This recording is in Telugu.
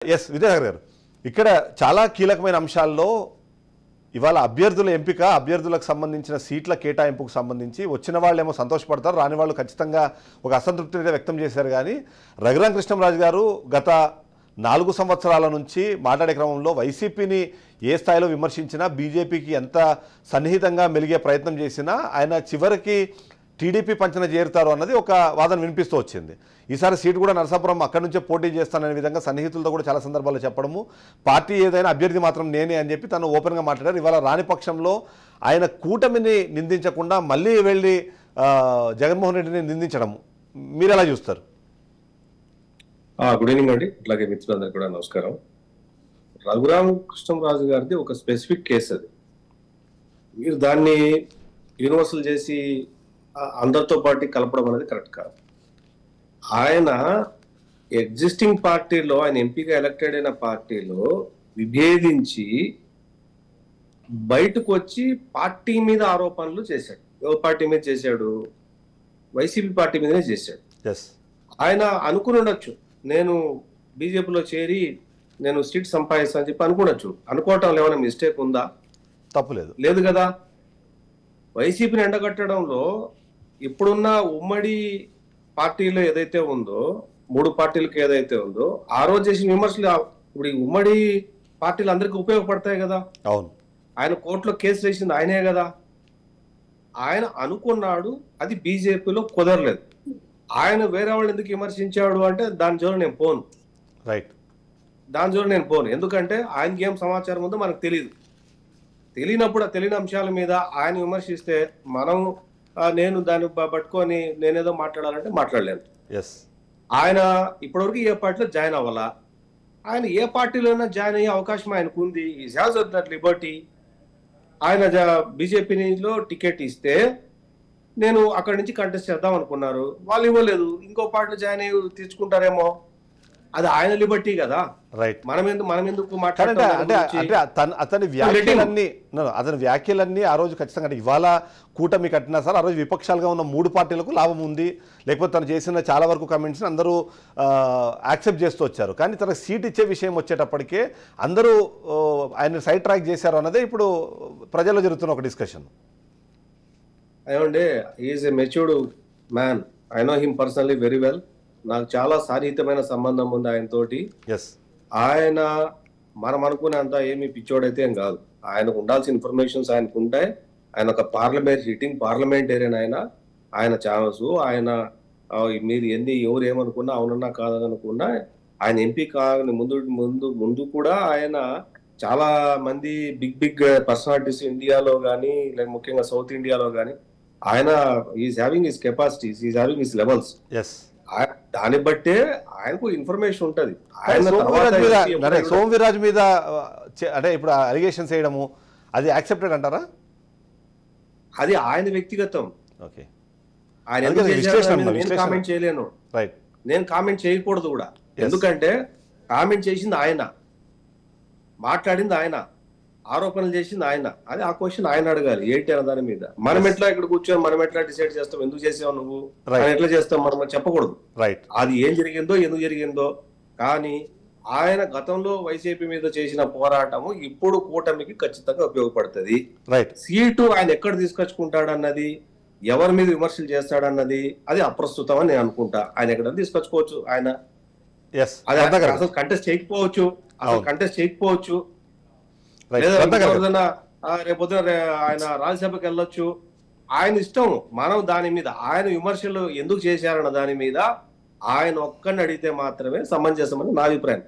ఎస్ విద్యాసాగర్ గారు, ఇక్కడ చాలా కీలకమైన అంశాల్లో ఇవాళ అభ్యర్థుల ఎంపిక, అభ్యర్థులకు సంబంధించిన సీట్ల కేటాయింపుకు సంబంధించి వచ్చిన వాళ్ళేమో సంతోషపడతారు, రాని వాళ్ళు ఖచ్చితంగా ఒక అసంతృప్తిని వ్యక్తం చేశారు. కానీ రఘురామ కృష్ణంరాజు గారు గత 4 సంవత్సరాల నుంచి మాట్లాడే క్రమంలో వైసీపీని ఏ స్థాయిలో విమర్శించినా, బీజేపీకి ఎంత సన్నిహితంగా మెలిగే ప్రయత్నం చేసినా ఆయన చివరికి టీడీపీ పంచన చేరుతారు అన్నది ఒక వాదన వినిపిస్తూ వచ్చింది. ఈసారి సీటు కూడా నరసాపురం అక్కడి నుంచే పోటీ చేస్తాననే విధంగా సన్నిహితులతో కూడా చాలా సందర్భాల్లో చెప్పడము, పార్టీ ఏదైనా అభ్యర్థి మాత్రం నేనే అని చెప్పి తను ఓపెన్గా మాట్లాడారు. ఇవాళ రాని పక్షంలో ఆయన కూటమిని నిందించకుండా మళ్ళీ వెళ్ళి జగన్మోహన్ రెడ్డిని నిందించడం మీరు ఎలా చూస్తారు? గుడ్ ఈవినింగ్ అండి, అట్లాగే మిత్రులందరికీ కూడా నమస్కారం. రఘురామ కృష్ణంరాజు గారిది ఒక స్పెసిఫిక్ కేసు. అది మీరు దాన్ని యూనివర్సల్ చేసి అందరితో పాటు కలపడం అనేది కరెక్ట్ కాదు. ఆయన ఎగ్జిస్టింగ్ పార్టీలో, ఆయన ఎంపీగా ఎలక్టెడ్ అయిన పార్టీలో విభేదించి బయటకు వచ్చి పార్టీ మీద ఆరోపణలు చేశాడు. ఏ పార్టీ మీద చేశాడు? వైసీపీ పార్టీ మీదనే చేశాడు. ఆయన అనుకుని ఉండొచ్చు, నేను బీజేపీలో చేరి నేను సీట్ సంపాదిస్తాను అని చెప్పి అనుకోవచ్చు. అనుకోవటంలో ఏమైనా మిస్టేక్ ఉందా? తప్పులేదు, లేదు కదా. వైసీపీని ఎండగట్టడంలో ఇప్పుడున్న ఉమ్మడి పార్టీలో ఏదైతే ఉందో, 3 పార్టీలకు ఏదైతే ఉందో, ఆ రోజు చేసిన విమర్శలు ఇప్పుడు ఈ ఉమ్మడి పార్టీలు అందరికీ ఉపయోగపడతాయి కదా. అవును, ఆయన కోర్టులో కేసు వేసింది ఆయనే కదా. ఆయన అనుకున్నాడు, అది బీజేపీలో కుదరలేదు. ఆయన వేరే వాళ్ళు ఎందుకు విమర్శించాడు అంటే దాని జోలు నేను పోను. రైట్, దాని జోలు నేను పోను. ఎందుకంటే ఆయనకి ఏం సమాచారం ఉందో మనకు తెలియదు. తెలియనప్పుడు ఆ తెలియని అంశాల మీద ఆయన విమర్శిస్తే నేను దాన్ని పట్టుకొని నేనేదో మాట్లాడాలంటే మాట్లాడలేను. ఆయన ఇప్పటివరకు ఏ పార్టీలో జాయిన్ అవ్వాలా, ఆయన ఏ పార్టీలోనైనా జాయిన్ అయ్యే అవకాశం ఆయనకు ఉంది. Is has that Liberty. ఆయన బీజేపీలో టికెట్ ఇస్తే నేను అక్కడి నుంచి కంటెస్ట్ చేద్దాం అనుకున్నారు, వాళ్ళు ఇవ్వలేదు. ఇంకో పార్టీలో జాయిన్ అయ్యి తీసుకుంటారేమో, అది ఆయన లిబర్టీ కదా. రైట్, మనం ఎందుకు అతని వ్యాఖ్యలన్నీ ఆ రోజు ఖచ్చితంగా, అంటే ఇవాళ కూటమి కట్టినా సార్ ఆ రోజు విపక్షాలుగా ఉన్న 3 పార్టీలకు లాభం ఉంది, లేకపోతే తను చేసిన చాలా వరకు కమెంట్స్ని అందరూ యాక్సెప్ట్ చేస్తూ వచ్చారు. కానీ తనకు సీట్ ఇచ్చే విషయం వచ్చేటప్పటికే అందరూ ఆయన సైడ్ ట్రాక్ చేశారు అన్నదే ఇప్పుడు ప్రజల్లో జరుగుతున్న ఒక డిస్కషన్. ఏమంటే is a matured man. I know him personally very well. నాకు చాలా సాన్నిహితమైన సంబంధం ఉంది ఆయనతోటి. ఆయన మనం అనుకునేంత ఏమి పిచ్చోడైతే ఏం కాదు. ఆయనకు ఉండాల్సిన ఇన్ఫర్మేషన్స్ ఆయనకు ఉంటాయి. ఆయన ఒక పార్లమెంటేరియన్. ఆయన ఛానల్స్, ఆయన మీరు ఎవరు ఏమనుకున్నా, అవునన్నా కాదనుకున్నా, ఆయన ఎంపీ కాని ముందు కూడా ఆయన చాలా మంది బిగ్ పర్సనాలిటీస్ ఇండియాలో కానీ, లేక ముఖ్యంగా సౌత్ ఇండియాలో కానీ, ఆయన is having his capacities, is having his levels. దాన్ని బట్టే ఆయనకు ఇన్ఫర్మేషన్ ఉంటది. సోమవీర్రాజ్ మీద అంటే ఇప్పుడు అలిగేషన్స్ చేయడము అది యాక్సెప్టెడ్ అంటారా? అది ఆయన వ్యక్తిగతం. ఆయన కామెంట్ చేయలేను, నేను కామెంట్ చేయకూడదు కూడా. ఎందుకంటే కామెంట్ చేసింది ఆయన, మాట్లాడింది ఆయన, ఆరోపణలు చేసింది ఆయన. అది ఆ క్వశ్చన్ ఆయన అడగాలి ఏంటి అన్న దాని మీద. మనం ఎట్లా ఇక్కడ కూర్చొని మనం ఎట్లా డిసైడ్ చేస్తాం, ఎందుకు చేసావు నువ్వు, ఎట్లా చేస్తాం మనం చెప్పకూడదు. అది ఏం జరిగిందో ఎందుకు జరిగిందో. కానీ ఆయన గతంలో వైసీపీ మీద చేసిన పోరాటము ఇప్పుడు కూటమికి ఖచ్చితంగా ఉపయోగపడుతుంది. సీటు ఆయన ఎక్కడ తీసుకొచ్చుకుంటాడన్నది, ఎవరి మీద విమర్శలు చేస్తాడన్నది అది అప్రస్తుతం అని నేను అనుకుంటా. ఆయన ఎక్కడ తీసుకొచ్చుకోవచ్చు, ఆయన అసలు కంటెస్ట్ చేయకపోవచ్చు, లేదా రేపొద్దున ఆయన రాజ్యసభకి వెళ్ళొచ్చు. ఆయన ఇష్టం. మనం దాని మీద ఆయన విమర్శలు ఎందుకు చేశారన్న దాని మీద ఆయన ఒక్కడిని అడిగితే మాత్రమే సమంజసమని నా అభిప్రాయం.